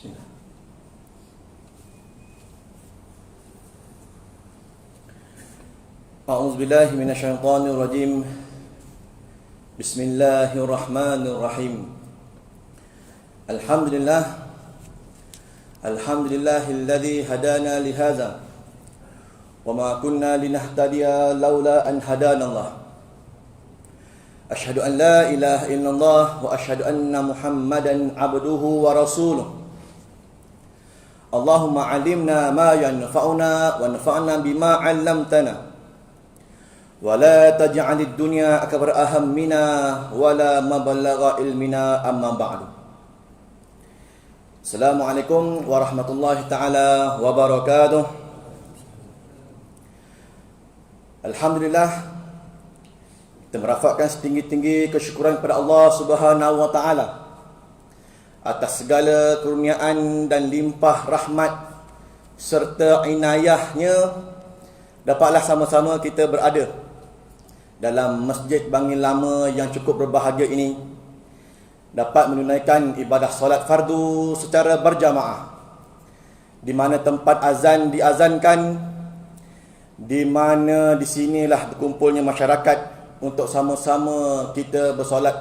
Bismillah. A'udzu billahi minasyaitonir rajim. Bismillahirrahmanirrahim. Alhamdulillahilladzi hadana li hadza wa ma kunna linahtadiya laula an hadanallah. Asyhadu an la ilaha illallah wa asyhadu anna Muhammadan abduhu wa rasuluh. Allahumma 'allimna ma yanfa'una wa anfa'na bima 'allamtana. ولا تجعل الدنيا أكبر أهمنا ولا مبلغ علمنا أما بعد. Assalamualaikum warahmatullahi taala wabarakatuh. Alhamdulillah, kita merafakkan setinggi-tinggi kesyukuran kepada Allah Subhanahu wa taala atas segala kurniaan dan limpah rahmat serta inayahnya. Dapatlah sama-sama kita berada dalam Masjid Bangil Lama yang cukup berbahagia ini, dapat menunaikan ibadah solat fardu secara berjamaah, di mana tempat azan diazankan, di mana di sinilah berkumpulnya masyarakat untuk sama-sama kita bersolat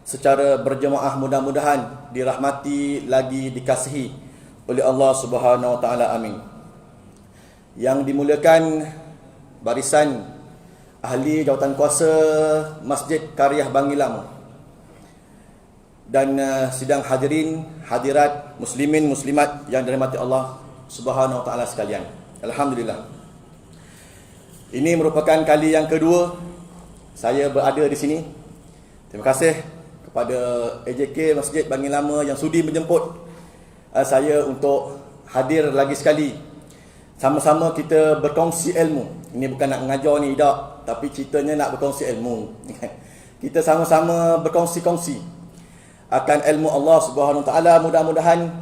secara berjamaah. Mudah-mudahan dirahmati lagi dikasihi oleh Allah Subhanahu wa taala, amin. Yang dimuliakan barisan ahli jawatan kuasa Masjid Karyah Bangil Lama dan sidang hadirin hadirat muslimin muslimat yang dirahmati Allah Subhanahu wa taala sekalian. Alhamdulillah, ini merupakan kali yang kedua saya berada di sini. Terima kasih kepada AJK Masjid Bangil Lama yang sudi menjemput saya untuk hadir lagi sekali. Sama-sama kita berkongsi ilmu. Ini bukan nak mengajar ni, tak, tapi ceritanya nak berkongsi ilmu. Kita sama-sama berkongsi-kongsi akan ilmu Allah Subhanahu wa taala. Mudah-mudahan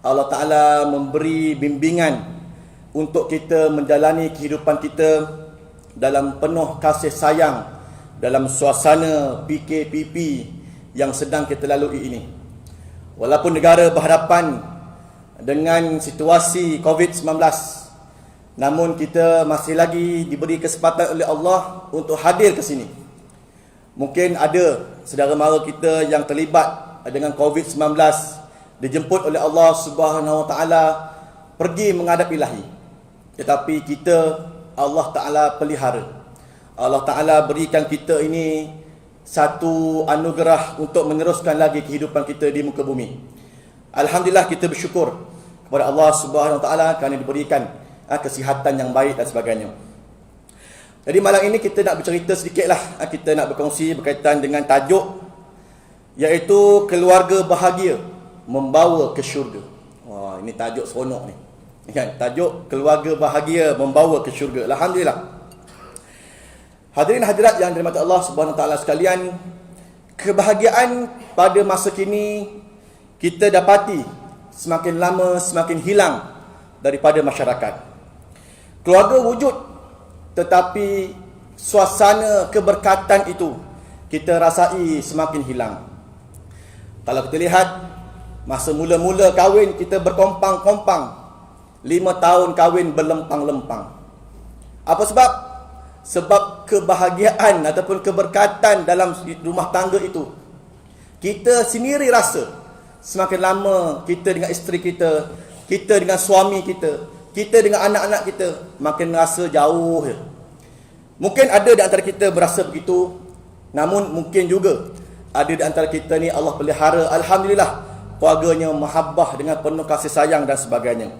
Allah Taala memberi bimbingan untuk kita menjalani kehidupan kita dalam penuh kasih sayang dalam suasana PKPP yang sedang kita lalui ini. Walaupun negara berhadapan dengan situasi COVID-19, namun kita masih lagi diberi kesempatan oleh Allah untuk hadir ke sini. Mungkin ada saudara mara kita yang terlibat dengan COVID-19, dijemput oleh Allah Subhanahu wa taala pergi menghadap Ilahi. Tetapi kita, Allah Taala pelihara. Allah Taala berikan kita ini satu anugerah untuk meneruskan lagi kehidupan kita di muka bumi. Alhamdulillah, kita bersyukur kepada Allah Subhanahu wa taala kerana diberikan kesihatan yang baik dan sebagainya. Jadi malam ini kita nak bercerita sedikitlah, kita nak berkongsi berkaitan dengan tajuk, iaitu keluarga bahagia membawa ke syurga. Wah, ini tajuk seronok ni. Kan, tajuk keluarga bahagia membawa ke syurga. Alhamdulillah. Hadirin hadirat yang dirahmati Allah Subhanahu wa taala sekalian, kebahagiaan pada masa kini kita dapati semakin lama semakin hilang daripada masyarakat. Keluarga wujud, tetapi suasana keberkatan itu kita rasai semakin hilang. Kalau kita lihat, masa mula-mula kahwin kita berkompang-kompang, 5 tahun kahwin berlempang-lempang. Apa sebab? Sebab kebahagiaan ataupun keberkatan dalam rumah tangga itu kita sendiri rasa. Semakin lama kita dengan isteri kita, kita dengan suami kita, kita dengan anak-anak kita, makin rasa jauh. Mungkin ada di antara kita berasa begitu, namun mungkin juga ada di antara kita ni Allah pelihara, alhamdulillah, keluarganya mahabbah dengan penuh kasih sayang dan sebagainya.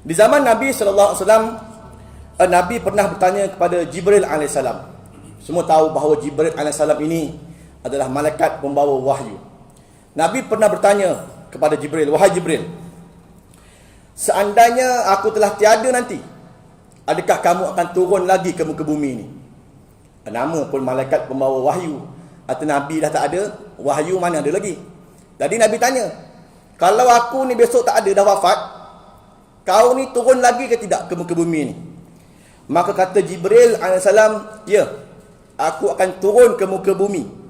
Di zaman Nabi SAW, Nabi pernah bertanya kepada Jibril AS. Semua tahu bahawa Jibril AS ini adalah malaikat pembawa wahyu. Nabi pernah bertanya kepada Jibril, wahai Jibril, seandainya aku telah tiada nanti, adakah kamu akan turun lagi ke muka bumi ini? Nama pun malaikat pembawa wahyu. Atau Nabi dah tak ada, wahyu mana ada lagi? Jadi Nabi tanya, kalau aku ni besok tak ada, dah wafat, kau ni turun lagi ke tidak ke muka bumi ini? Maka kata Jibril AS, ya, aku akan turun ke muka bumi.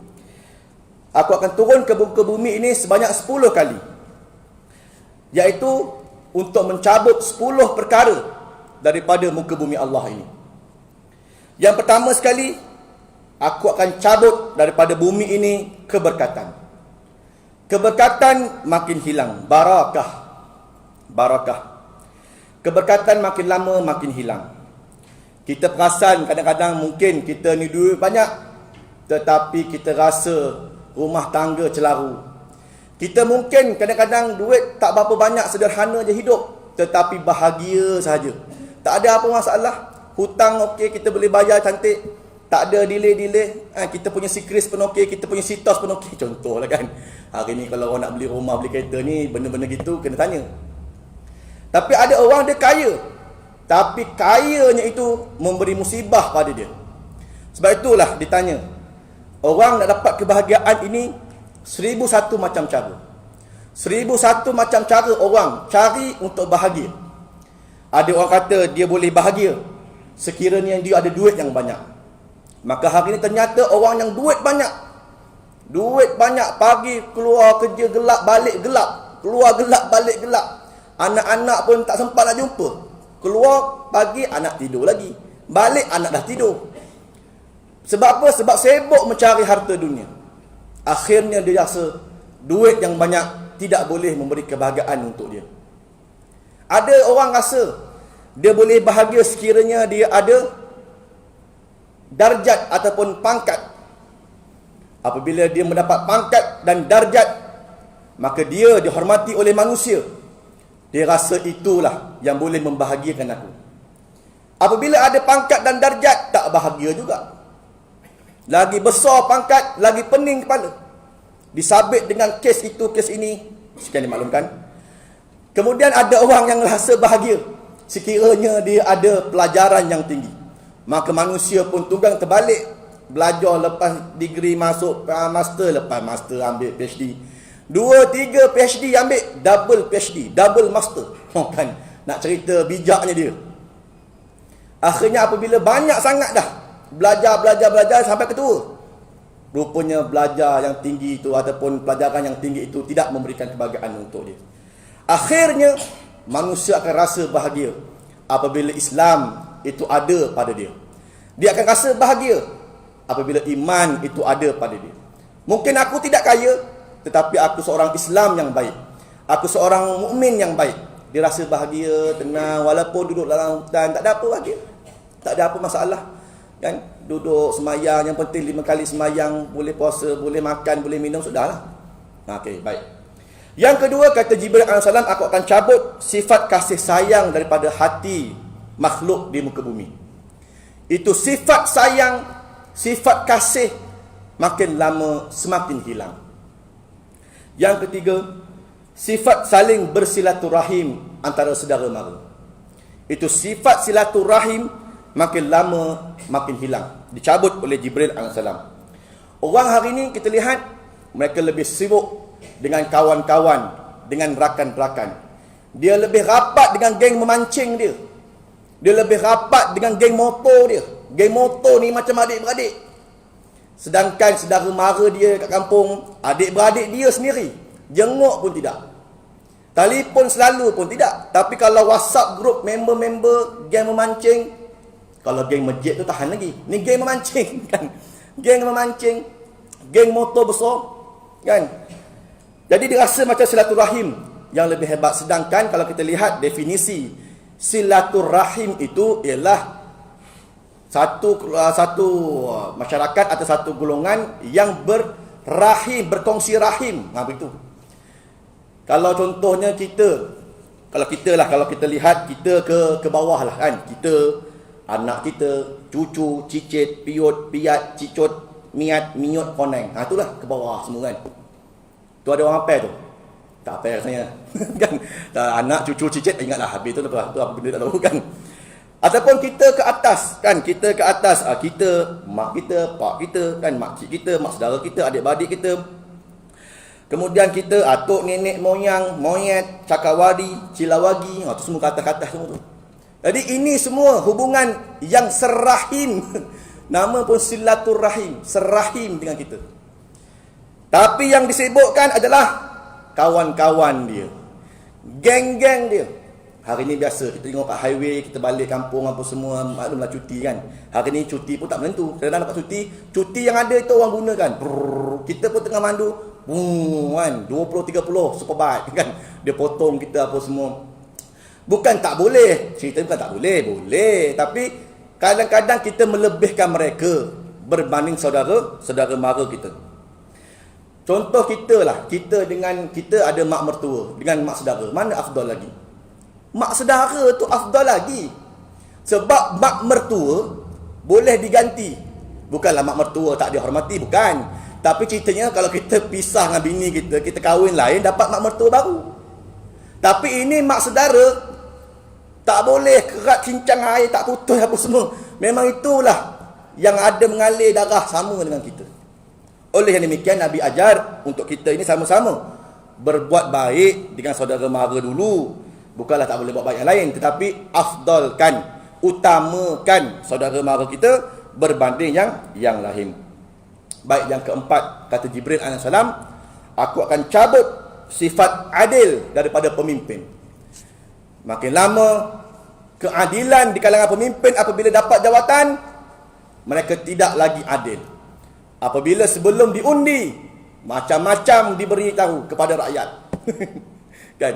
Aku akan turun ke muka bumi ini sebanyak 10 kali. iaitu untuk mencabut 10 perkara daripada muka bumi Allah ini. Yang pertama sekali, aku akan cabut daripada bumi ini keberkatan. Keberkatan makin hilang, barakah. Keberkatan makin lama makin hilang. Kita perasan kadang-kadang mungkin kita ni duit banyak, tetapi kita rasa rumah tangga celaru. Kita mungkin kadang-kadang duit tak berapa banyak, sederhana je hidup, tetapi bahagia sahaja. Tak ada apa masalah. Hutang okey, kita boleh bayar cantik. Tak ada delay. Kita punya sikris pun okey, kita punya sitos pun okey. Contohlah kan. Hari ni kalau orang nak beli rumah, beli kereta ni, benda-benda gitu kena tanya. Tapi ada orang dia kaya, tapi kayanya itu memberi musibah pada dia. Sebab itulah ditanya, orang nak dapat kebahagiaan ini 1001 macam cara. 1001 macam cara orang cari untuk bahagia. Ada orang kata dia boleh bahagia sekiranya dia ada duit yang banyak. Maka hari ini ternyata orang yang duit banyak, pagi keluar kerja gelap, balik gelap, keluar gelap, balik gelap. Anak-anak pun tak sempat nak jumpa. Keluar pagi, anak tidur lagi. Balik, anak dah tidur. Sebab apa? Sebab sibuk mencari harta dunia. Akhirnya dia rasa duit yang banyak tidak boleh memberi kebahagiaan untuk dia. Ada orang rasa dia boleh bahagia sekiranya dia ada darjat ataupun pangkat. Apabila dia mendapat pangkat dan darjat, maka dia dihormati oleh manusia. Dia rasa itulah yang boleh membahagiakan aku. Apabila ada pangkat dan darjat, tak bahagia juga. Lagi besar pangkat, lagi pening kepala. Disabit dengan kes itu, kes ini. Sekian dimaklumkan. Kemudian ada orang yang rasa bahagia sekiranya dia ada pelajaran yang tinggi. Maka manusia pun tunggang terbalik. Belajar lepas degree masuk master, lepas master ambil PhD. 2-3 PhD ambil, double PhD, double master. Kan? Nak cerita bijaknya dia. Akhirnya apabila banyak sangat dah belajar sampai ketua, rupanya belajar yang tinggi itu ataupun pelajaran yang tinggi itu tidak memberikan kebahagiaan untuk dia. Akhirnya manusia akan rasa bahagia apabila Islam itu ada pada dia. Dia akan rasa bahagia apabila iman itu ada pada dia. Mungkin aku tidak kaya, tetapi aku seorang Islam yang baik. Aku seorang mukmin yang baik. Dia rasa bahagia, tenang, walaupun duduk dalam hutan, tak ada apa bahagia. Tak ada apa masalah. Kan? Duduk semayang, yang penting 5 kali semayang, boleh puasa, boleh makan, boleh minum, sudahlah. Okey, baik. Yang kedua, kata Jibril AS, aku akan cabut sifat kasih sayang daripada hati makhluk di muka bumi. Itu sifat sayang, sifat kasih makin lama semakin hilang. Yang ketiga, sifat saling bersilaturahim antara saudara mara. Itu sifat silaturahim makin lama makin hilang, dicabut oleh Jibril AS. Orang hari ini kita lihat mereka lebih sibuk dengan kawan-kawan, dengan rakan-rakan. Dia lebih rapat dengan geng memancing dia. Dia lebih rapat dengan geng motor dia. Geng motor ni macam adik-beradik. Sedangkan saudara mara dia kat kampung, adik-beradik dia sendiri, jenguk pun tidak, telefon selalu pun tidak. Tapi kalau WhatsApp group member-member geng memancing, kalau geng masjid tu tahan lagi, ni geng memancing kan, geng memancing, geng motor besar kan. Jadi dirasa macam silaturahim yang lebih hebat. Sedangkan kalau kita lihat definisi silaturahim itu ialah satu masyarakat atau satu golongan yang berrahim, berkongsi rahim. Begitu. Kalau contohnya kalau kita lihat kita ke bawah lah kan, kita, anak kita, cucu, cicit, piut, piat, cicut, miat, miut, koneng. Itulah ke bawah semua kan. Tu ada orang apel tu. Tak apel rasanya. Kan? Anak, cucu, cicit, ingatlah habis tu lepas tu apa benda tak tahu kan. Ataupun kita ke atas kan, kita ke atas, kita, mak kita, pak kita kan, mak cik kita, mak saudara kita, adik-beradik kita. Kemudian kita atuk, nenek, moyang, moyet, cakawadi, cilawagi, tu semua kata-kata semua tu. Jadi ini semua hubungan yang serahim. Nama pun silaturahim, serahim dengan kita. Tapi yang disebutkan adalah kawan-kawan dia. Geng-geng dia. Hari ni biasa kita tengok kat highway, kita balik kampung apa semua, maklumlah cuti kan. Hari ni cuti pun tak menentu. Kadang-kadang dapat cuti yang ada itu orang gunakan. Kita pun tengah mandu, kan, 20-30 superbike kan. Dia potong kita apa semua. Bukan tak boleh, cerita bukan tak boleh, boleh. Tapi kadang-kadang kita melebihkan mereka berbanding saudara mara kita. Contoh kita lah, kita ada mak mertua dengan mak saudara, mana afdal lagi? Mak saudara tu afdal lagi. Sebab mak mertua boleh diganti. Bukanlah mak mertua tak dihormati, bukan. Tapi ceritanya kalau kita pisah dengan bini kita kahwin lain, dapat mak mertua baru. Tapi ini mak saudara, tak boleh kerat cincang air, tak putus apa semua. Memang itulah yang ada mengalir darah sama dengan kita. Oleh yang demikian Nabi ajar untuk kita ini sama-sama berbuat baik dengan saudara mara dulu. Bukanlah tak boleh buat baik yang lain, tetapi afdalkan, utamakan saudara mara kita berbanding yang lain. Baik, yang keempat, kata Jibril AS, aku akan cabut sifat adil daripada pemimpin. Makin lama keadilan di kalangan pemimpin apabila dapat jawatan, mereka tidak lagi adil. Apabila sebelum diundi, macam-macam diberitahu kepada rakyat. Kan?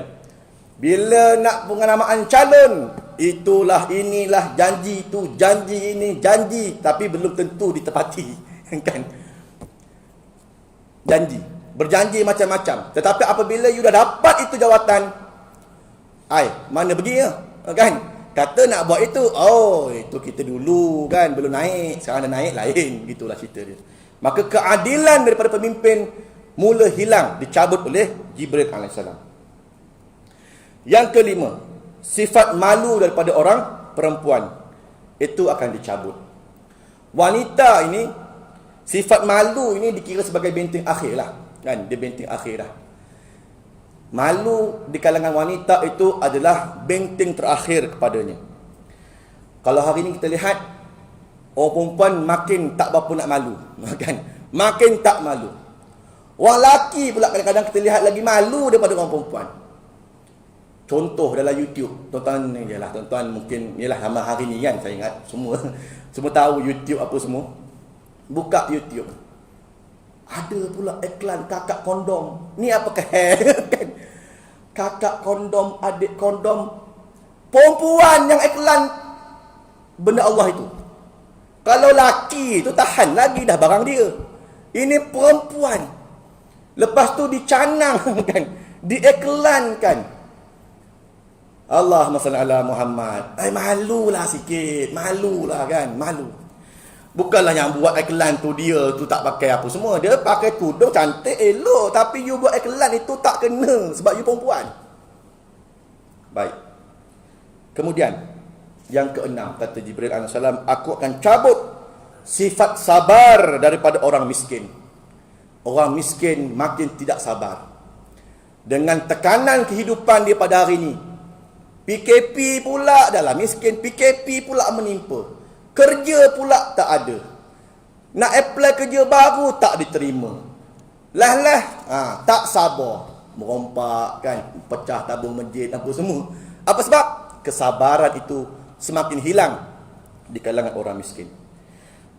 Bila nak pengenamaan calon, itulah inilah janji itu, janji ini, janji, tapi belum tentu ditepati. Kan? Janji, berjanji macam-macam. Tetapi apabila you dah dapat itu jawatan, mana pergi ya? Kan? Kata nak buat itu, itu kita dulu kan, belum naik, sekarang dah naik lain. Gitulah cerita dia. Maka keadilan daripada pemimpin mula hilang, dicabut oleh Jibril AS. Yang kelima, sifat malu daripada orang perempuan itu akan dicabut. Wanita ini, sifat malu ini dikira sebagai benteng akhir lah. Kan? Dia benteng akhir dah. Malu di kalangan wanita itu adalah benteng terakhir kepadanya. Kalau hari ini kita lihat, orang perempuan makin tak berapa nak malu. Kan? Makin tak malu. Orang lelaki pula kadang-kadang kita lihat lagi malu daripada orang perempuan. Contoh dalam YouTube, tuan-tuan mungkin sama hari ni kan, saya ingat semua tahu YouTube apa semua. Buka YouTube, ada pula iklan kakak kondom. Ni apakah kan? Kakak kondom, adik kondom, perempuan yang iklan benda Allah itu. Kalau laki tu tahan lagi dah barang dia. Ini perempuan. Lepas tu dicanang kan, diiklankan. Allahumma salli ala Muhammad. Malulah sikit, malulah kan, malu. Bukanlah yang buat iklan tu dia tu tak pakai apa semua. Dia pakai tudung cantik, elok. Tapi you buat iklan itu tak kena sebab you perempuan. Baik. Kemudian, yang keenam, kata Jibril AS, aku akan cabut sifat sabar daripada orang miskin. Orang miskin makin tidak sabar. Dengan tekanan kehidupan dia pada hari ini, PKP pula dalam miskin, PKP pula menimpa. Kerja pula tak ada. Nak apply kerja baru tak diterima. Tak sabar. Merompak kan, pecah tabung masjid apa semua. Apa sebab? Kesabaran itu semakin hilang di kalangan orang miskin.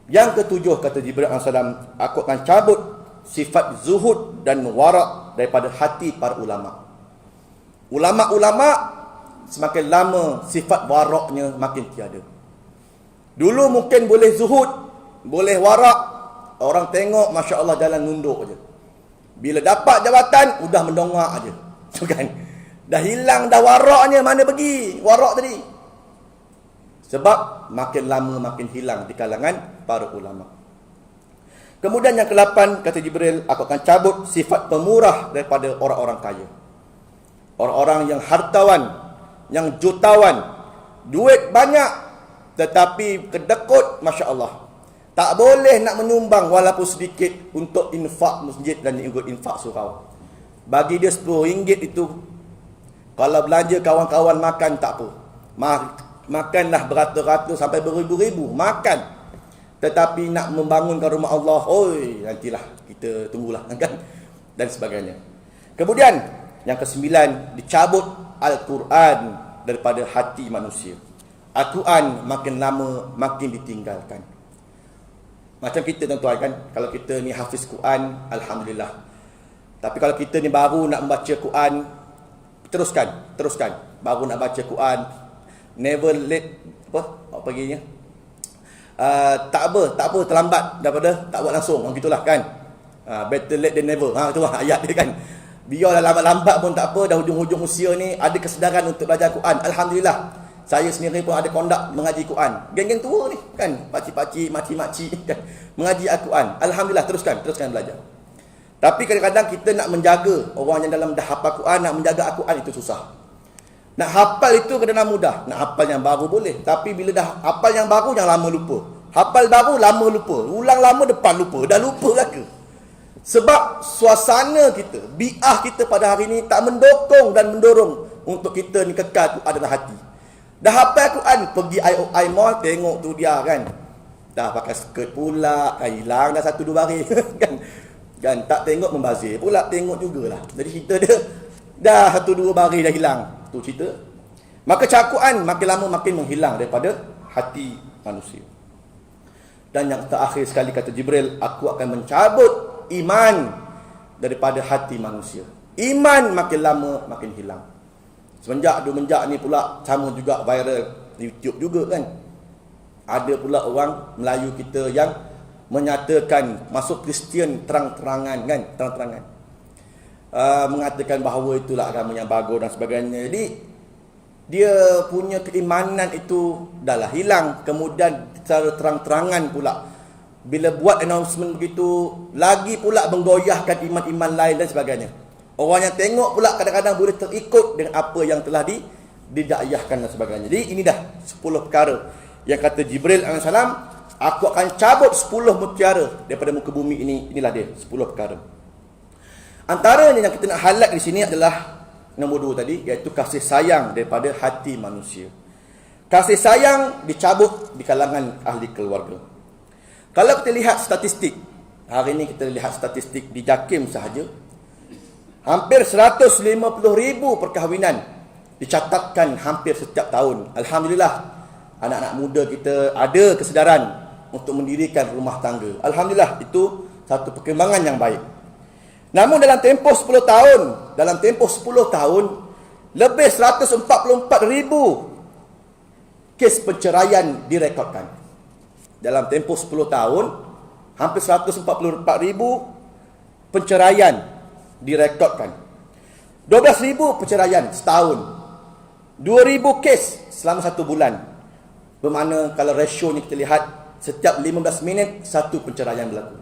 Yang ketujuh, kata Jibril AS, aku akan cabut sifat zuhud dan warak daripada hati para ulama. Ulama-ulama semakin lama sifat waraknya makin tiada. Dulu mungkin boleh zuhud, boleh warak, orang tengok Masya Allah jalan nunduk je. Bila dapat jawatan, udah mendongak aje. Kan? Dah hilang dah waraknya, mana pergi warak tadi. Sebab makin lama makin hilang di kalangan para ulama. Kemudian yang ke-8, kata Jibril, aku akan cabut sifat pemurah daripada orang-orang kaya. Orang-orang yang hartawan, yang jutawan, duit banyak, tetapi kedekut, Masya Allah. Tak boleh nak menyumbang walaupun sedikit untuk infak masjid dan infak surau. Bagi dia RM10 itu, kalau belanja kawan-kawan makan tak apa. Makanlah beratus-ratus sampai beribu-ribu, makan. Tetapi nak membangunkan rumah Allah, nantilah, kita tunggulah kan, dan sebagainya. Kemudian, Yang kesembilan, dicabut Al-Quran daripada hati manusia. Al-Quran makin lama makin ditinggalkan. Macam kita tuan-tuan kan, kalau kita ni hafiz Quran, Alhamdulillah. Tapi kalau kita ni baru nak membaca Quran, teruskan. Baru nak baca Quran, never late, apa paginya? Tak apa, terlambat daripada tak buat langsung. Gitulah kan. Better late than never. Itulah ayat dia kan. Biarlah lambat-lambat pun tak apa, dah hujung-hujung usia ni ada kesedaran untuk belajar Quran. Alhamdulillah. Saya sendiri pun ada kondak mengaji Quran. Geng-geng tua ni kan, pakcik-pakcik, makcik-makcik kan, mengaji Al-Quran. Alhamdulillah, teruskan belajar. Tapi kadang-kadang kita nak menjaga orang yang dalam dah hafal Quran, nak menjaga Al-Quran itu susah. Nak hafal itu kadang-kadang mudah. Nak hafal yang baru boleh. Tapi bila dah hafal yang baru, yang lama lupa. Hafal baru, lama lupa. Ulang lama, depan lupa. Dah lupa lah ke? Sebab suasana kita, bi'ah kita pada hari ini tak mendukung dan mendorong untuk kita ni kekal Quran dalam hati. Dah hafal Quran, pergi IOI Mall, tengok tu dia kan. Dah pakai skirt pula, hilang dah 1-2 baris kan. Tak tengok membazir pula, tengok jugalah. Jadi cerita dia, dah 1-2 baris dah hilang. Tu cerita. Maka cakupan makin lama makin menghilang daripada hati manusia. Dan yang terakhir sekali kata Jibril, aku akan mencabut iman daripada hati manusia. Iman makin lama makin hilang. Semenjak ni pula sama juga viral di YouTube juga kan. Ada pula orang Melayu kita yang menyatakan masuk Kristian terang-terangan kan, mengatakan bahawa itulah agama yang bagus dan sebagainya. Jadi dia punya keimanan itu dah lah hilang. Kemudian secara terang-terangan pula bila buat announcement begitu, lagi pula menggoyahkan iman-iman lain dan sebagainya. Orang yang tengok pula kadang-kadang boleh terikut dengan apa yang telah didakwahkan dan sebagainya. Jadi ini dah 10 perkara yang kata Jibril AS, aku akan cabut 10 mutiara daripada muka bumi ini. Inilah dia 10 perkara. Antaranya yang kita nak highlight di sini adalah nombor 2 tadi, iaitu kasih sayang daripada hati manusia. Kasih sayang dicabut di kalangan ahli keluarga. Kalau kita lihat statistik, hari ini kita lihat statistik di JAKIM sahaja, hampir 150,000 perkahwinan dicatatkan hampir setiap tahun. Alhamdulillah, anak-anak muda kita ada kesedaran untuk mendirikan rumah tangga. Alhamdulillah, itu satu perkembangan yang baik. Namun dalam tempoh 10 tahun, lebih 144,000 kes perceraian direkodkan. Dalam tempoh 10 tahun, hampir 144,000 perceraian direkodkan. 12,000 perceraian setahun. 2,000 kes selama 1 bulan. Bermakna kalau ratio ni kita lihat, setiap 15 minit satu perceraian berlaku.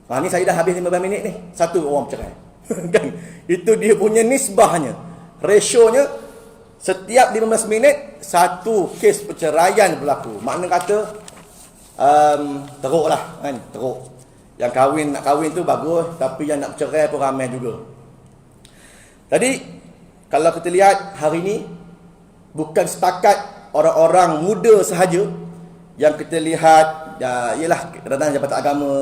Ni saya dah habis 15 minit ni, satu orang bercerai. Kan? Itu dia punya nisbahnya. Rationya setiap 15 minit satu kes perceraian berlaku. Makna kata teruk lah kan, teruk. Yang nak kahwin tu bagus, tapi yang nak bercerai pun ramai juga. Tadi kalau kita lihat hari ni, bukan setakat orang-orang muda sahaja yang kita lihat, ialah kadang-kadang jabatan agama,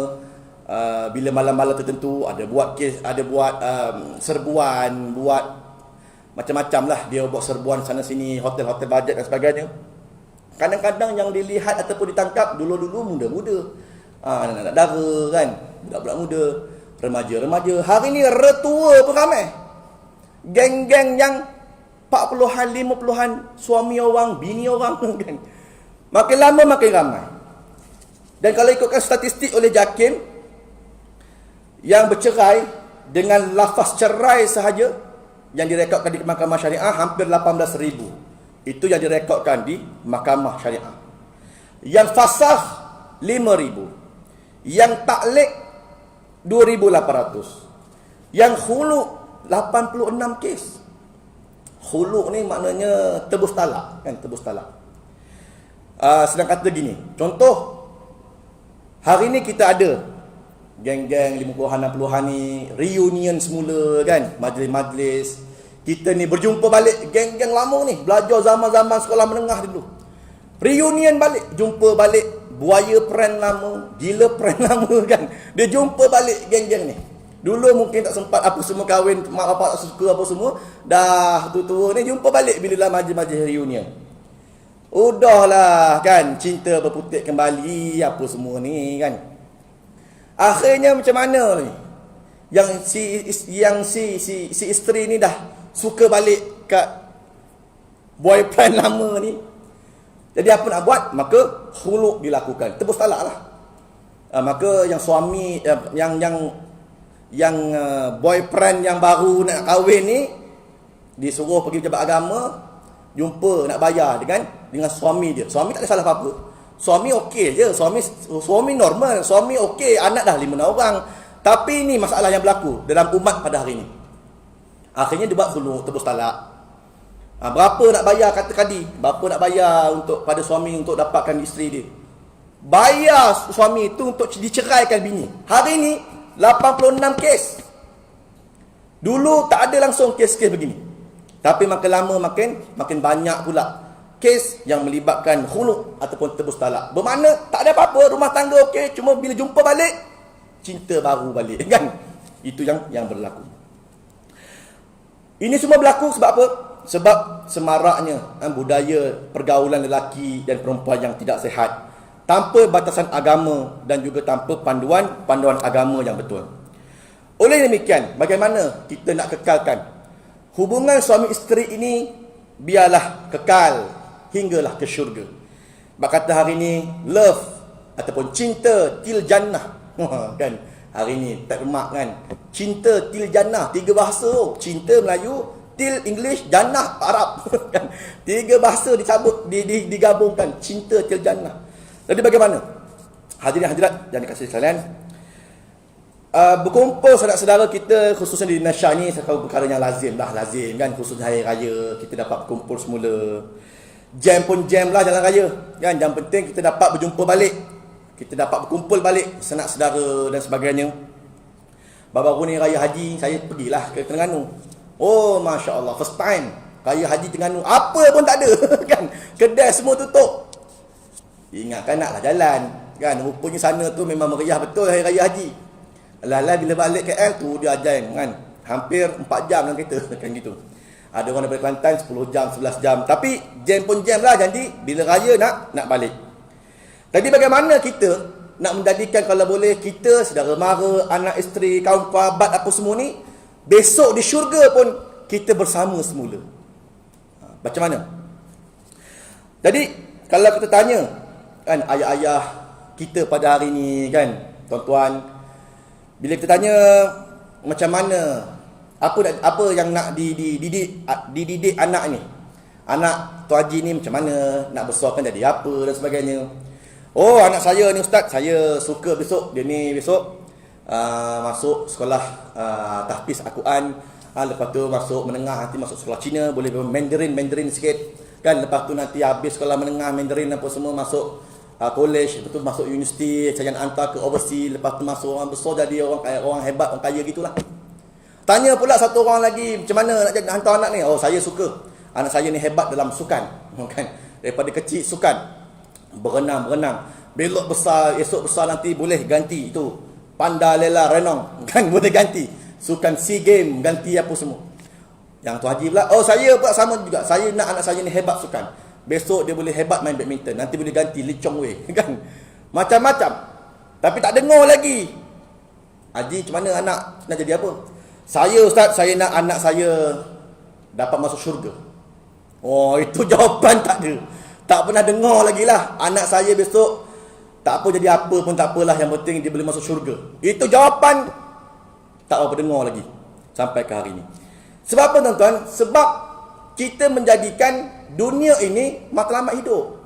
bila malam-malam tertentu ada buat kes, ada buat serbuan, buat macam-macam lah. Dia buat serbuan sana sini, hotel-hotel bajet dan sebagainya. Kadang-kadang yang dilihat ataupun ditangkap dulu-dulu muda-muda, anak-anak dara kan, budak-budak muda, remaja-remaja. Hari ni retua pun ramai. Geng-geng yang 40-an, 50-an, suami orang, bini orang kan. Makin lama makin ramai. Dan kalau ikutkan statistik oleh JAKIM, yang bercerai dengan lafaz cerai sahaja yang direkodkan di Mahkamah Syariah hampir 18,000. Itu yang direkodkan di Mahkamah Syariah. Yang fasakh 5,000. Yang taklek 2,800. Yang khuluk 86 kes. Khuluk ni maknanya tebus talak kan, tebus talak. Sedang kata gini, contoh hari ni kita ada geng-geng 50-an 60-an ni reunion semula kan, majlis-majlis. Kita ni berjumpa balik geng-geng lama ni, belajar zaman-zaman sekolah menengah dulu. Reunion balik, jumpa balik buaya prank lama, gila prank lama kan. Dia jumpa balik geng-geng ni. Dulu mungkin tak sempat apa semua kahwin, mak bapak tak suka apa semua. Dah tua-tua ni jumpa balik bila lah majlis-majlis reunion. Udahlah kan, cinta berputik kembali apa semua ni kan. Akhirnya macam mana ni? Yang si isteri ni dah suka balik kat boyfriend lama ni. Jadi apa nak buat? Maka khuluk dilakukan. Tebus talak lah. Maka yang suami yang boyfriend yang baru nak kahwin ni disuruh pergi pejabat agama, jumpa nak bayar dengan suami dia. Suami tak ada salah apa-apa. Suami okey je, suami normal, suami okey, anak dah 5 orang. Tapi ni masalah yang berlaku dalam umat pada hari ni. Akhirnya dia buat khuluk, tebus talak. Berapa nak bayar kata kadi? Berapa nak bayar untuk pada suami untuk dapatkan isteri dia? Bayar suami itu untuk diceraikan bini. Hari ni 86 kes. Dulu tak ada langsung kes-kes begini. Tapi makin lama makin banyak pula kes yang melibatkan khuluk ataupun tebus talak. Bermakna tak ada apa-apa, rumah tangga okey, cuma bila jumpa balik cinta baru balik kan. Itu yang berlaku. Ini semua berlaku sebab apa? Sebab semaraknya budaya pergaulan lelaki dan perempuan yang tidak sihat, tanpa batasan agama dan juga tanpa panduan agama yang betul. Oleh demikian, bagaimana kita nak kekalkan hubungan suami isteri ini biarlah kekal hinggalah ke syurga. Bak kata hari ini love ataupun cinta til jannah. Kan hari ini tak remak kan, cinta til jannah, 3 bahasa. Cinta Melayu, til English, jannah Arab. Kan 3 bahasa dicabut digabungkan, cinta til jannah. Jadi bagaimana hadirin hadirat yang dikasihi sekalian, berkumpul saudara-saudara kita khususnya di Indonesia ni satu perkara yang lazim kan, khususnya hari raya kita dapat berkumpul semula. Jam pun jam lah jalan raya kan, yang penting kita dapat berjumpa balik, kita dapat berkumpul balik sanak saudara dan sebagainya. Baru-baru ni raya haji saya pergilah ke Terengganu. Oh Masya Allah, first time raya haji Terengganu, apa pun tak ada kan, kedai semua tutup. Ingatkan naklah jalan kan, rupanya sana tu memang meriah betul hari raya haji. Alah bila balik KL tu dia ajaib kan, hampir 4 jam dalam kereta kan gitu. Ada orang daripada Kelantan 10 jam 11 jam, tapi jam pun jam lah. Jadi bila raya nak balik. Jadi bagaimana kita nak menjadikan kalau boleh kita saudara mara, anak isteri, kaum kerabat apa semua ni besok di syurga pun kita bersama semula. Macam mana? Jadi kalau kita tanya kan ayah-ayah kita pada hari ni kan, tuan-tuan, bila kita tanya macam mana apa yang nak dididik anak ni, anak Tuan Haji ni macam mana nak besarkan jadi apa dan sebagainya. Oh anak saya ni ustaz, saya suka besok dia ni besok masuk sekolah tahfiz Al-Quran, lepas tu masuk menengah nanti masuk sekolah Cina, boleh Mandarin sikit kan, lepas tu nanti habis sekolah menengah Mandarin apa semua masuk college, lepas tu masuk universiti, saya nak hantar ke overseas, lepas tu masuk orang besar jadi orang hebat, orang kaya gitulah. Tanya pula satu orang lagi, macam mana nak jadi hantar anak ni? Oh saya suka, anak saya ni hebat dalam sukan kan, daripada kecil sukan, berenang, belok besar, esok besar nanti boleh ganti itu panda lela renong kan, boleh ganti sukan SEA Games, ganti apa semua. Yang tu Haji pula, oh saya pula sama juga, saya nak anak saya ni hebat sukan, besok dia boleh hebat main badminton, nanti boleh ganti Lee Chong Wei kan, macam-macam. Tapi tak dengar lagi Haji macam mana anak nak jadi apa. Saya ustaz, saya nak anak saya dapat masuk syurga. Oh itu jawapan tak ada, tak pernah dengar lagi lah. Anak saya besok tak apa jadi apa pun tak apalah, yang penting dia boleh masuk syurga. Itu jawapan tak apa dengar lagi sampai ke hari ini. Sebab apa tuan-tuan? Sebab kita menjadikan dunia ini matlamat hidup.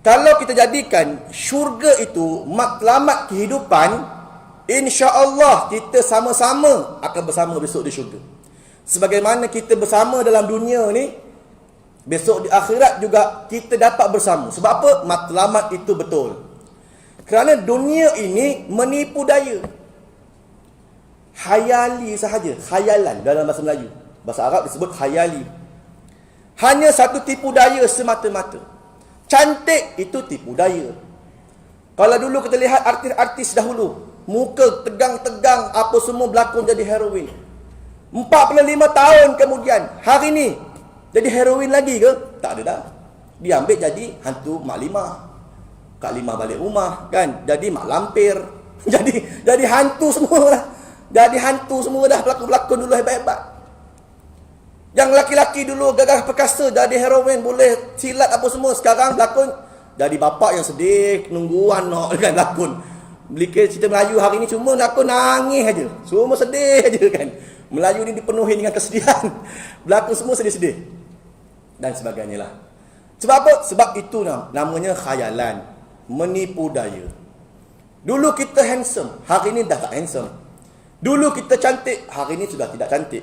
Kalau kita jadikan syurga itu matlamat kehidupan, insya-Allah kita sama-sama akan bersama besok di syurga. Sebagaimana kita bersama dalam dunia ni, besok di akhirat juga kita dapat bersama. Sebab apa? Matlamat itu betul. Kerana dunia ini menipu daya. Khayali sahaja, khayalan dalam bahasa Melayu. Bahasa Arab disebut khayali. Hanya satu tipu daya semata-mata. Cantik itu tipu daya. Kalau dulu kita lihat artis-artis dahulu, muka tegang-tegang, apa semua berlakon jadi heroin. 45 tahun kemudian, hari ni jadi heroin lagi ke? Tak ada dah. Dia ambil jadi hantu Mak Limah. Kak Limah balik rumah kan, jadi mak lampir. jadi hantu semua dah. Jadi hantu semua dah, pelakon-pelakon dulu hebat-hebat. Yang laki-laki dulu gagah perkasa jadi heroin, boleh silat apa semua, sekarang berlakon jadi bapak yang sedih, nunggu anak kan lakon. Beli cerita Melayu hari ni cuma lakon nangis aja. Semua sedih aja kan. Melayu ni dipenuhi dengan kesedihan. Berlakon semua sedih-sedih. Dan sebagainya lah. Sebab apa? Sebab itu namanya khayalan. Menipu daya. Dulu kita handsome, hari ni dah tak handsome. Dulu kita cantik, hari ni sudah tidak cantik.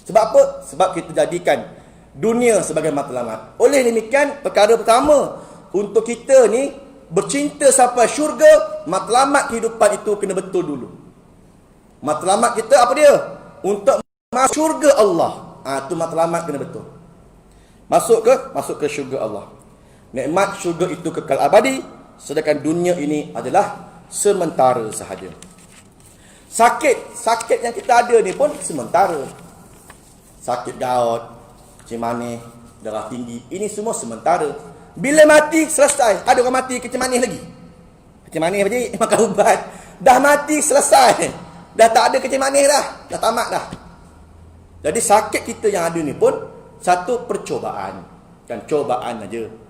Sebab apa? Sebab kita jadikan dunia sebagai matlamat. Oleh demikian, perkara pertama untuk kita ni bercinta sampai syurga, matlamat kehidupan itu kena betul dulu. Matlamat kita apa dia? Untuk masuk syurga Allah. Itu matlamat kena betul. Masuk ke syurga Allah. Nikmat syurga itu kekal abadi, sedangkan dunia ini adalah sementara sahaja. Sakit yang kita ada ni pun sementara. Sakit gaut, kecil manis, darah tinggi, ini semua sementara. Bila mati, selesai. Ada orang mati kecil manis lagi. Kecil manis apa je? Makan ubat. Dah mati, selesai. Dah tak ada kecil manis dah. Dah tamat dah. Jadi sakit kita yang ada ni pun satu percobaan. Dan cobaan aja.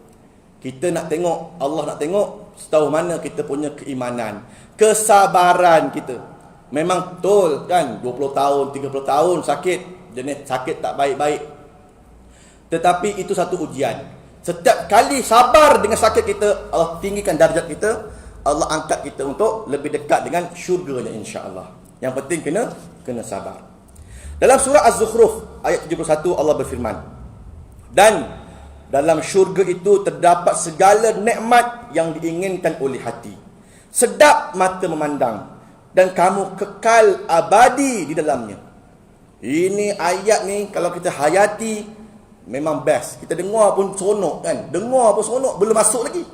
Kita nak tengok, Allah nak tengok setahu mana kita punya keimanan, kesabaran kita. Memang betul kan, 20 tahun, 30 tahun sakit, jenis sakit tak baik-baik. Tetapi itu satu ujian. Setiap kali sabar dengan sakit kita, Allah tinggikan darjat kita, Allah angkat kita untuk lebih dekat dengan syurga-Nya insya-Allah. Yang penting kena sabar. Dalam surah Az-Zukhruf ayat 71 Allah berfirman, dan dalam syurga itu terdapat segala nikmat yang diinginkan oleh hati. Sedap mata memandang dan kamu kekal abadi di dalamnya. Ini ayat ni kalau kita hayati memang best. Kita dengar pun seronok kan. Dengar pun seronok, belum masuk lagi.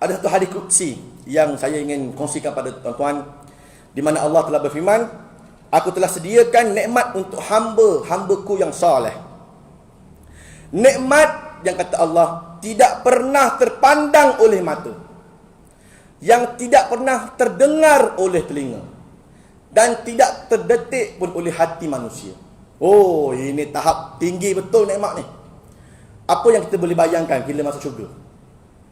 Ada satu hadis qudsi yang saya ingin kongsikan pada tuan-tuan, di mana Allah telah berfirman, aku telah sediakan nikmat untuk hamba-hambaku yang soleh. Nikmat yang kata Allah tidak pernah terpandang oleh mata, yang tidak pernah terdengar oleh telinga, dan tidak terdetik pun oleh hati manusia. Oh, ini tahap tinggi betul nikmat ni. Apa yang kita boleh bayangkan bila masuk syurga?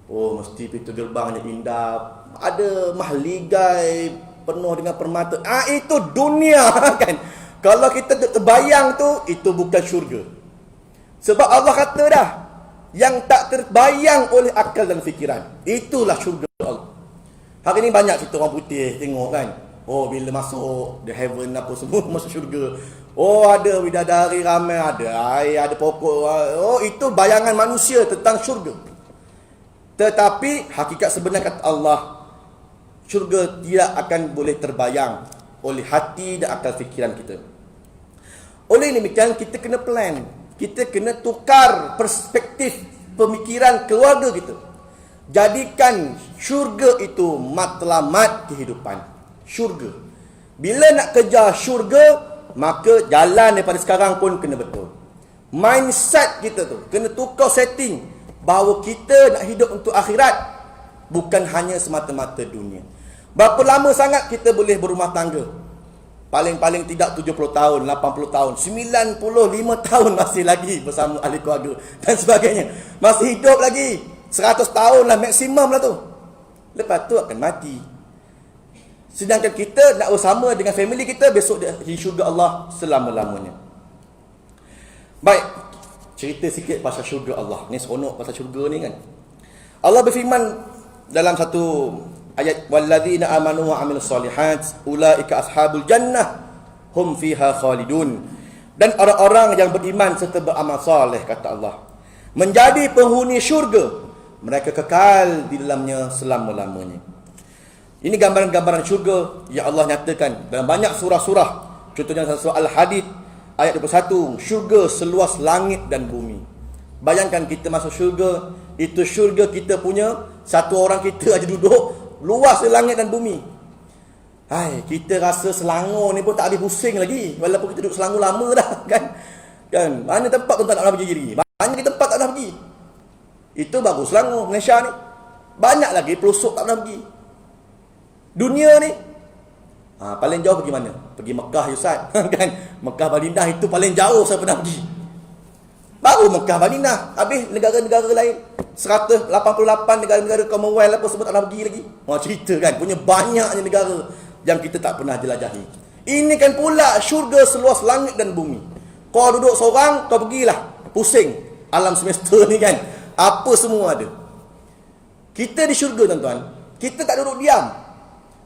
Oh, mesti pintu gerbangnya indah, ada mahligai penuh dengan permata. Itu dunia kan. Kalau kita terbayang tu, itu bukan syurga. Sebab Allah kata dah, yang tak terbayang oleh akal dan fikiran, itulah syurga Allah. Hari ni banyak kita orang putih tengok kan. Oh, bila masuk the heaven apa semua masuk syurga. Oh, ada bidadari ramai, ada air, ada pokok. Oh, itu bayangan manusia tentang syurga. Tetapi hakikat sebenar kata Allah, syurga tidak akan boleh terbayang oleh hati dan akal fikiran kita. Oleh demikian kita kena plan. Kita kena tukar perspektif pemikiran keluarga kita. Jadikan syurga itu matlamat kehidupan. Syurga. Bila nak kejar syurga, maka jalan daripada sekarang pun kena betul. Mindset kita tu kena tukar setting bahawa kita nak hidup untuk akhirat, bukan hanya semata-mata dunia. Berapa lama sangat kita boleh berumah tangga? Paling-paling tidak 70 tahun, 80 tahun, 95 tahun masih lagi bersama ahli keluarga dan sebagainya. Masih hidup lagi. 100 tahun lah maksimum lah tu. Lepas tu akan mati. Sedangkan kita nak bersama dengan family kita besok di syurga Allah selama-lamanya. Baik, cerita sikit pasal syurga Allah. Ni seronok pasal syurga ni kan. Allah berfirman dalam satu ayat, walladzina amanu wa amilus solihat ulaika ashabul jannah hum fiha khalidun. Dan orang-orang yang beriman serta beramal soleh, kata Allah, menjadi penghuni syurga, mereka kekal di dalamnya selama-lamanya. Ini gambaran-gambaran syurga yang Allah nyatakan dalam banyak surah-surah. Contohnya surah Al-Hadid ayat 21, syurga seluas langit dan bumi. Bayangkan kita masuk syurga, itu syurga kita punya, satu orang kita aja duduk luas langit dan bumi. Hai, kita rasa Selangor ni pun tak habis pusing lagi, walaupun kita duduk Selangor lama dah, kan? Kan? Mana tempat tuan tak nak pergi lagi? Banyak tempat tak nak pergi. Itu baru Selangor, Malaysia ni. Banyak lagi pelosok tak nak pergi. Dunia ni, paling jauh pergi mana? Pergi Mekah, Ustaz. Kan? Mekah Madinah itu paling jauh saya pernah pergi. Baru Mekah Madinah. Habis negara-negara lain 188 negara-negara Commonwealth apa semua tak nak pergi lagi. Cerita kan, punya banyaknya negara yang kita tak pernah jelajahi. Ini kan pula syurga seluas langit dan bumi. Kau duduk seorang, kau pergilah. Pusing alam semesta ni kan. Apa semua ada. Kita di syurga tuan-tuan, kita tak duduk diam.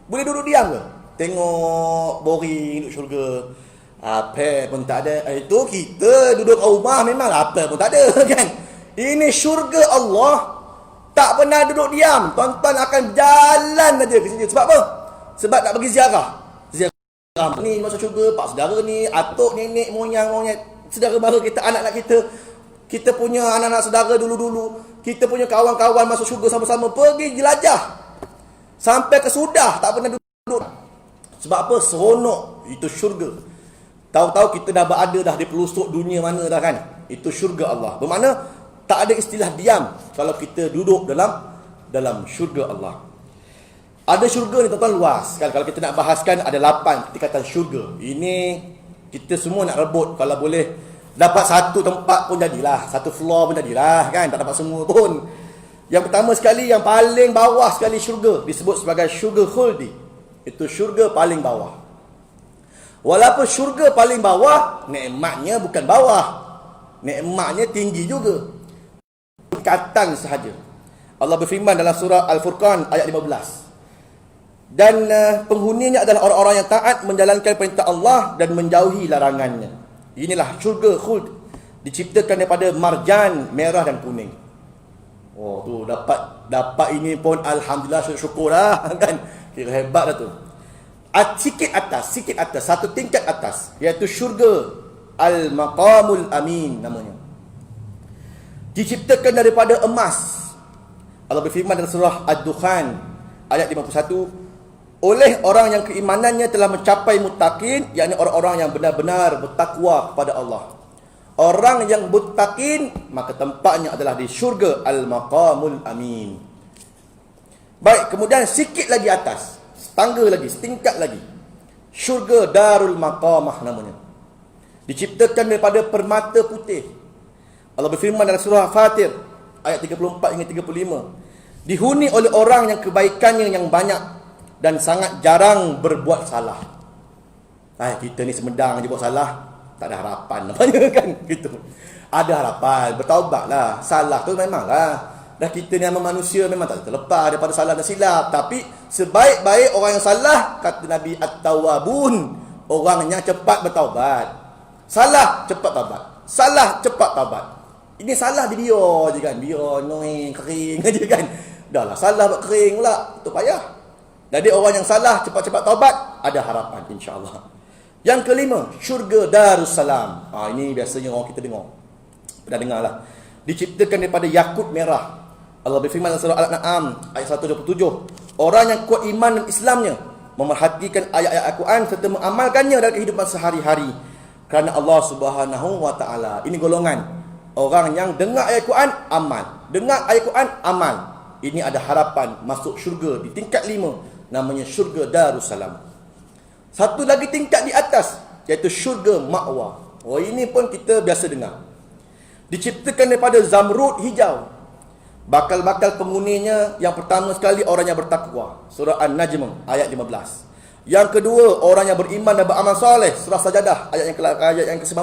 Boleh duduk diam ke? Tengok boring duduk syurga. Apa pun tak ada. Itu kita duduk rumah memang apa pun tak ada kan. Ini syurga Allah. Tak pernah duduk diam. Tuan-tuan akan jalan aja ke sini. Sebab apa? Sebab nak pergi ziarah. Ziarah ni masuk syurga, pak saudara ni, atuk, nenek, moyang, saudara mara kita, anak-anak kita. Kita punya anak-anak saudara dulu-dulu. Kita punya kawan-kawan masuk syurga sama-sama. Pergi jelajah. Sampai ke sudah tak pernah duduk. Sebab apa? Seronok. Itu syurga. Tahu-tahu kita dah berada dah di pelosok dunia mana dah kan. Itu syurga Allah. Bermakna tak ada istilah diam kalau kita duduk dalam syurga Allah. Ada syurga ni tuan-tuan luas. Kalau kita nak bahaskan ada 8 tingkatan syurga. Ini kita semua nak rebut. Kalau boleh dapat satu tempat pun jadilah. Satu floor pun jadilah kan. Tak dapat semua pun. Yang pertama sekali, yang paling bawah sekali syurga disebut sebagai syurga khuldi. Itu syurga paling bawah. Walaupun syurga paling bawah, nikmatnya bukan bawah. Nikmatnya tinggi juga. Tingkatan sahaja. Allah berfirman dalam surah Al-Furqan ayat 15. Dan penghuninya adalah orang-orang yang taat menjalankan perintah Allah dan menjauhi larangannya. Inilah syurga khuld, diciptakan daripada marjan merah dan kuning. Oh tu dapat ini pun alhamdulillah, syukurlah kan. Kira hebat dah tu. Sikit atas, satu tingkat atas, iaitu syurga Al-Maqamul Amin namanya. Diciptakan daripada emas. Allah berfirman dalam surah Ad-Dukhan ayat 51, oleh orang yang keimanannya telah mencapai muttaqin, yakni orang-orang yang benar-benar bertakwa kepada Allah. Orang yang muttaqin, maka tempatnya adalah di syurga Al-Maqamul Amin. Baik, kemudian sikit lagi atas, setangga lagi, setingkat lagi, syurga Darul Maqamah namanya. Diciptakan daripada permata putih. Allah berfirman dalam surah Fatir ayat 34 hingga 35, dihuni oleh orang yang kebaikannya yang banyak dan sangat jarang berbuat salah. Kita ni semedang je buat salah, tak ada harapan namanya kan gitu. Ada harapan, bertaubatlah. Salah tu memanglah, dah kita ni manusia memang tak terlepas daripada salah dan silap. Tapi sebaik-baik orang yang salah, kata Nabi, at-tawwabun, orang yang cepat bertaubat. Salah cepat taubat, salah cepat taubat. Ini salah di biar je kan, biar noing kering aja kan. Dah lah salah buat kering pula, tu payah. Jadi orang yang salah cepat-cepat taubat, ada harapan insya-Allah. Yang kelima, syurga Darussalam. Ini biasanya orang kita dengar. Pernah dengar lah. Diciptakan daripada yakut merah. Allah berfirman dalam surah Al-An'am ayat 127, orang yang kuat iman dan Islamnya, memerhatikan ayat-ayat Al-Quran serta mengamalkannya dalam kehidupan sehari-hari. Kerana Allah Subhanahu wa taala. Ini golongan orang yang dengar ayat Quran, amal. Dengar ayat Quran, amal. Ini ada harapan masuk syurga di tingkat 5, namanya syurga Darussalam. Satu lagi tingkat di atas, iaitu syurga Ma'wa. Ini pun kita biasa dengar. Diciptakan daripada zamrud hijau. Bakal-bakal penghuninya, yang pertama sekali orang yang bertakwa, surah An-Najm ayat 15. Yang kedua, orang yang beriman dan beramal soleh, surah Sajadah ayat yang ke-19.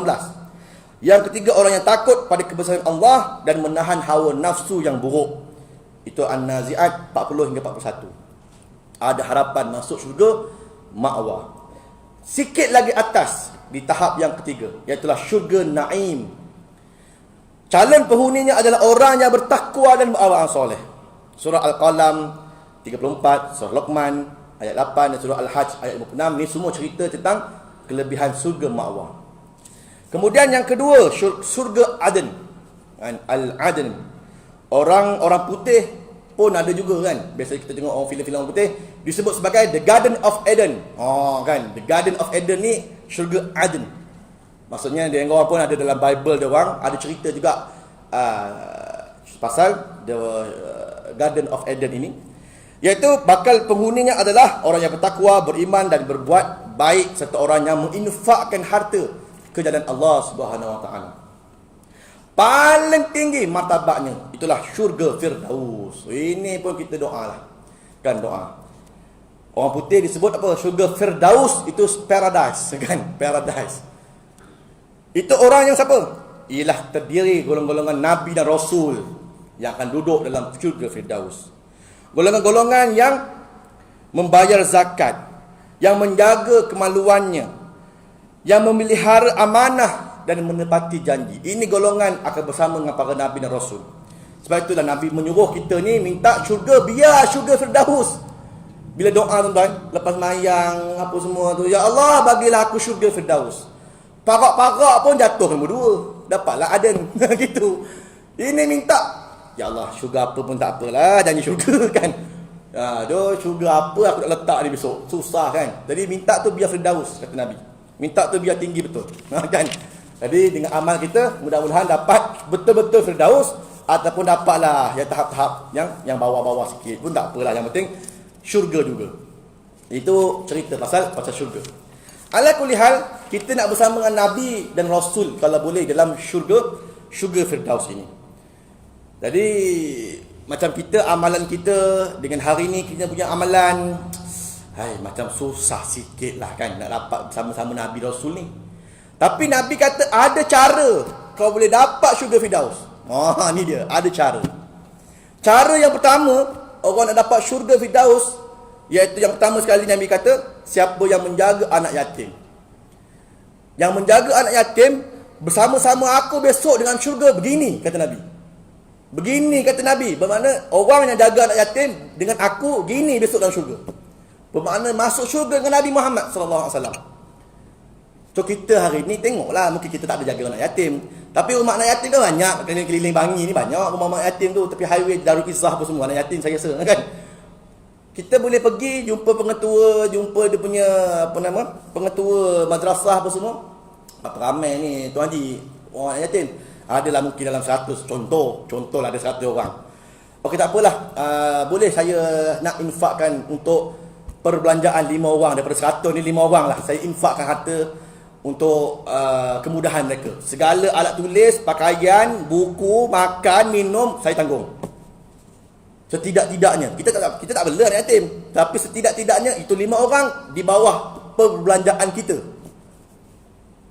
Yang ketiga, orang yang takut pada kebesaran Allah dan menahan hawa nafsu yang buruk. Itu An-Nazi'at 40 hingga 41. Ada harapan masuk syurga Ma'wa. Sikit lagi atas, di tahap yang ketiga, iaitulah syurga Naim. Calon penghuninya adalah orang yang bertakwa dan beramal soleh. Surah Al-Qalam 34, surah Luqman ayat 8 dan surah Al-Hajj ayat 56. Ini semua cerita tentang kelebihan syurga Ma'wa. Kemudian yang kedua, syurga Aden. Al-Aden. Orang putih pun ada juga kan. Biasa kita tengok orang filem-filem orang putih disebut sebagai The Garden of Eden. Kan, The Garden of Eden ni syurga Aden. Maksudnya dia orang pun ada dalam Bible dia orang ada cerita juga pasal the Garden of Eden ini, iaitu bakal penghuninya adalah orang yang bertakwa, beriman dan berbuat baik serta orang yang menginfakkan harta ke jalan Allah Subhanahu Wa Taala. Paling tinggi martabatnya itulah syurga Firdaus. Ini pun kita doa lah. Kan doa. Orang putih disebut apa? Syurga Firdaus itu paradise, kan? Paradise. Itu orang yang siapa? Ialah terdiri golongan-golongan Nabi dan Rasul yang akan duduk dalam syurga Firdaus. Golongan-golongan yang membayar zakat, yang menjaga kemaluannya, yang memelihara amanah dan menepati janji. Ini golongan akan bersama dengan para Nabi dan Rasul. Sebab itulah Nabi menyuruh kita ni minta syurga, biar syurga Firdaus. Bila doa tuan-tuan, lepas mayang apa semua tu, ya Allah bagilah aku syurga Firdaus. Parak-parak pun jatuh nombor 2. Dapatlah Aden. Gitu. Ini minta, ya Allah syurga apa pun tak apalah, janji syurga kan. Syurga apa aku nak letak ni besok. Susah kan. Jadi minta tu biar Firdaus, kata Nabi. Minta tu biar tinggi betul. Kan. Jadi dengan amal kita mudah-mudahan dapat betul-betul Firdaus, ataupun dapatlah yang tahap-tahap yang bawah-bawah sikit pun tak apalah, yang penting syurga juga. Itu cerita pasal syurga. Ala kulli hal, kita nak bersama dengan Nabi dan Rasul kalau boleh dalam syurga Firdaus ini. Jadi macam kita, amalan kita dengan hari ni kita punya amalan macam susah sikit lah kan nak dapat bersama-sama Nabi Rasul ni. Tapi Nabi kata ada cara kau boleh dapat syurga Firdaus. Ni dia, ada cara. Cara yang pertama, orang nak dapat syurga Firdaus, iaitu yang pertama sekali Nabi kata, siapa yang menjaga anak yatim. Yang menjaga anak yatim bersama-sama aku besok dengan syurga, begini kata Nabi. Begini kata Nabi, bermakna orang yang jaga anak yatim dengan aku gini besok dalam syurga. Bermakna masuk syurga dengan Nabi Muhammad sallallahu alaihi wasallam. So kita hari ni tengoklah, mungkin kita tak ada jaga anak yatim, tapi rumah anak yatim kan banyak, keliling Bangi ni banyak rumah anak yatim tu, tepi highway Darul Kisah apa semua anak yatim saya rasa kan. Kita boleh pergi jumpa pengetua, jumpa dia punya pengetua madrasah apa semua. Apa ramai ni Tuan Haji orang anak yatim. Adalah mungkin dalam 100 contohlah ada 100 orang. Okey tak apalah, boleh saya nak infakkan untuk perbelanjaan 5 orang daripada 100 ni 5 orang lah saya infakkan harta untuk kemudahan mereka. Segala alat tulis, pakaian, buku, makan, minum saya tanggung. Setidak-tidaknya kita tak bela anak yatim, tapi setidak-tidaknya itu 5 orang di bawah perbelanjaan kita.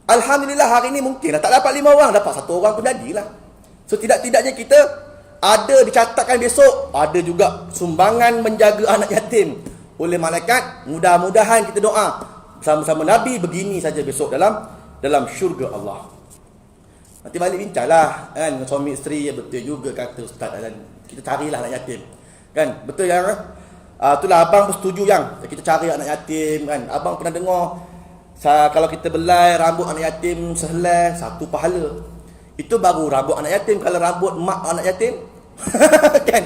Alhamdulillah hari ni mungkin tak dapat 5 orang, dapat 1 orang pun jadilah. Setidak-tidaknya kita ada dicatatkan besok, ada juga sumbangan menjaga anak yatim oleh malaikat. Mudah-mudahan kita doa bersama-sama Nabi begini saja besok dalam syurga Allah. Nanti balik bincanglah kan suami isteri, betul juga kata ustaz dan kita carilah anak yatim. Kan? Betul yang itulah abang bersetuju yang kita cari anak yatim kan. Abang pernah dengar kalau kita belai rambut anak yatim sehelai 1 pahala. Itu baru rambut anak yatim. Kalau rambut mak anak yatim kan.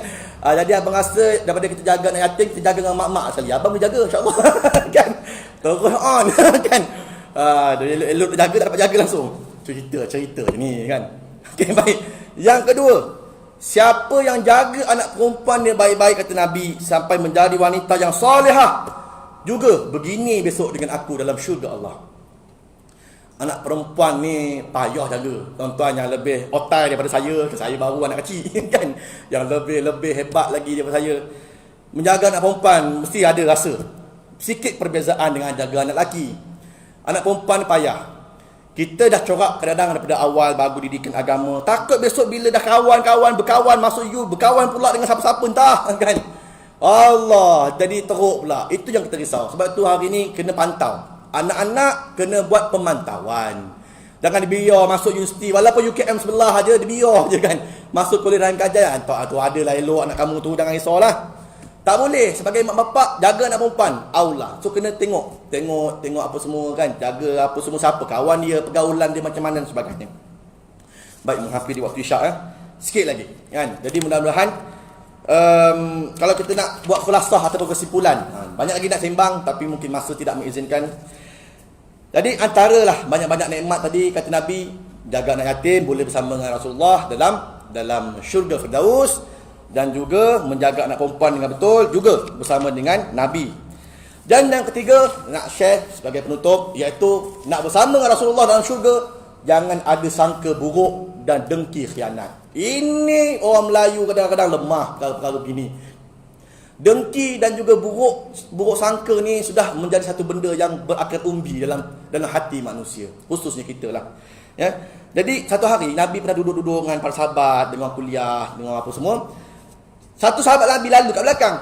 Jadi abang rasa daripada kita jaga anak yatim, kita jaga dengan mak-mak sekali. Abang boleh jaga insya-Allah kan. Terus on kan. Elok jaga tak dapat jaga langsung. Cerita je ni kan. Okey baik. Yang kedua, siapa yang jaga anak perempuan dia baik-baik kata Nabi sampai menjadi wanita yang solehah, juga begini besok dengan aku dalam syurga Allah. Anak perempuan ni payah jaga. Tuan-tuan yang lebih otai daripada saya baru anak kecil kan. Yang lebih hebat lagi daripada saya. Menjaga anak perempuan mesti ada rasa. Sikit perbezaan dengan jaga anak lelaki. Anak perempuan ni payah. Kita dah corak kadang-kadang daripada awal baru didikan agama. Takut besok bila dah berkawan masuk berkawan pula dengan siapa-siapa entah kan. Allah, jadi teruk pula. Itu yang kita risau. Sebab tu hari ni kena pantau. Anak-anak kena buat pemantauan. Jangan dibiar masuk universiti. Walaupun UKM sebelah aja, dibiar je kan. Masuk kuliah dan kajian. Tu adalah elok anak kamu tu, jangan risaulah. Tak boleh. Sebagai mak bapak, jaga anak perempuan. Allah. So kena tengok apa semua kan. Jaga apa semua, siapa kawan dia, pergaulan dia macam mana dan sebagainya. Baik, menghampiri waktu isyak Sikit lagi kan. Jadi mudah-mudahan Kalau kita nak buat khulasah ataupun kesimpulan, banyak lagi nak sembang tapi mungkin masa tidak mengizinkan. Jadi antaralah banyak-banyak nikmat tadi kata Nabi, jaga anak yatim boleh bersama dengan Rasulullah dalam syurga Firdaus, dan juga menjaga anak perempuan dengan betul juga bersama dengan Nabi. Dan yang ketiga nak share sebagai penutup, iaitu nak bersama dengan Rasulullah dalam syurga, jangan ada sangka buruk dan dengki khianat. Ini orang Melayu kadang-kadang lemah perkara-perkara begini. Dengki dan juga buruk sangka ni sudah menjadi satu benda yang berakar umbi dalam hati manusia, khususnya kita lah. Ya. Jadi satu hari Nabi pernah duduk-duduk dengan para sahabat, dengan kuliah, dengan apa semua. Satu sahabat Nabi lalu kat belakang.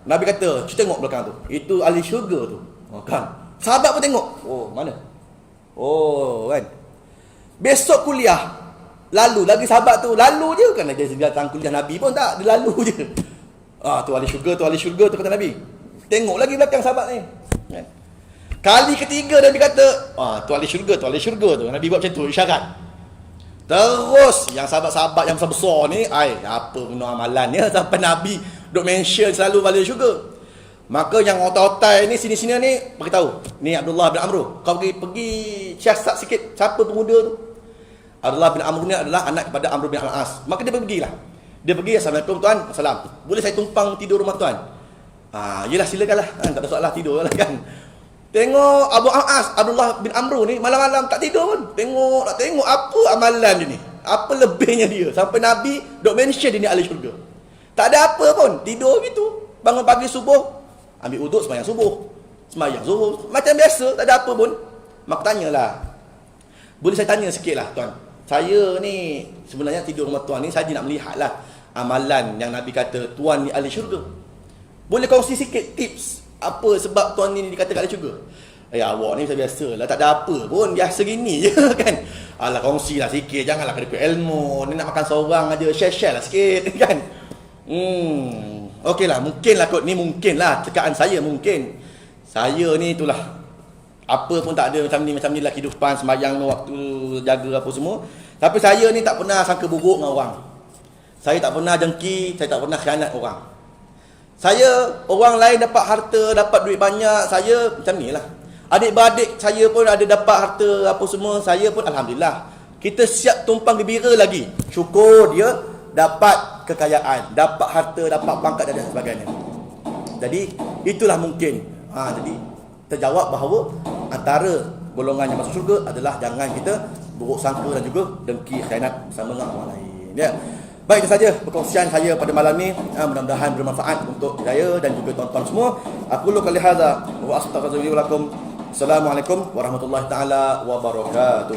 Nabi kata, "Kita tengok belakang tu. Itu ahli syurga tu." Oh, kan. Sahabat pun tengok. Oh, mana? Oh, kan. Besok kuliah, lalu lagi sahabat tu lalu je, kan dia datang kuliah Nabi pun tak, dia lalu je. Tu ahli syurga tu kata Nabi. Tengok lagi belakang sahabat ni. Kan? Kali ketiga Nabi kata, tu ahli syurga tu. Nabi buat macam tu, isyarat. Terus yang sahabat-sahabat yang besar-besar ni, apa guna amalannya sampai Nabi duk mention selalu ahli syurga. Maka yang otak-otak ni sini-sini ni beritahu, ni Abdullah bin Amr, kau pergi siasat sikit siapa pemuda tu. Abdullah bin Amr ni adalah anak kepada Amr bin Al-As. Maka dia pergilah. Dia pergi, "Assalamualaikum tuan." "Assalam." "Boleh saya tumpang tidur rumah tuan?" Yelah silakanlah, kan, tak ada soalan, tidur lah kan. Tengok Abu Al-As, Abdullah bin Amr ni malam-malam tak tidur pun. Nak tengok apa amalan dia ni. Apa lebihnya dia sampai Nabi dok mention dia ni ahli syurga. Tak ada apa pun, tidur gitu. Bangun pagi subuh, ambil uduk sembahyang subuh, sembahyang zuhur, macam biasa, tak ada apa pun. Mak tanyalah, "Boleh saya tanya sikit lah tuan, saya ni sebenarnya tidur rumah tuan ni, saya nak melihat lah amalan yang Nabi kata tuan ni ahli syurga. Boleh kongsi sikit tips apa sebab tuan ni dikatakan ahli syurga?" Awak ni biasa lah, tak ada apa pun, biasa gini je kan. Alah, kongsi lah sikit, janganlah kena ilmu, ni nak makan seorang aja, share lah sikit kan. Okey lah, mungkin lah kot, ni mungkin lah tekaan saya, mungkin saya ni itulah, apa pun tak ada macam ni lah kehidupan, sembahyang waktu jaga apa semua. Tapi saya ni tak pernah sangka buruk dengan orang. Saya tak pernah dengki, saya tak pernah khianat orang. Saya, orang lain dapat harta, dapat duit banyak, saya macam ni lah. Adik-beradik saya pun ada dapat harta apa semua, saya pun Alhamdulillah. Kita siap tumpang gembira lagi. Syukur dia dapat kekayaan, dapat harta, dapat pangkat dan sebagainya. Jadi itulah mungkin. Jadi terjawab bahawa antara golongan yang masuk syurga adalah jangan kita buruk sangka dan juga dengki khianat sama dengan orang lain. Ya. Baik, itu saja perkongsian saya pada malam ni. Mudah-mudahan bermanfaat untuk saya dan juga tuan-tuan semua. Aku lu kali hadza wa astaghfirullahaladzim. Assalamualaikum warahmatullahi taala wabarakatuh.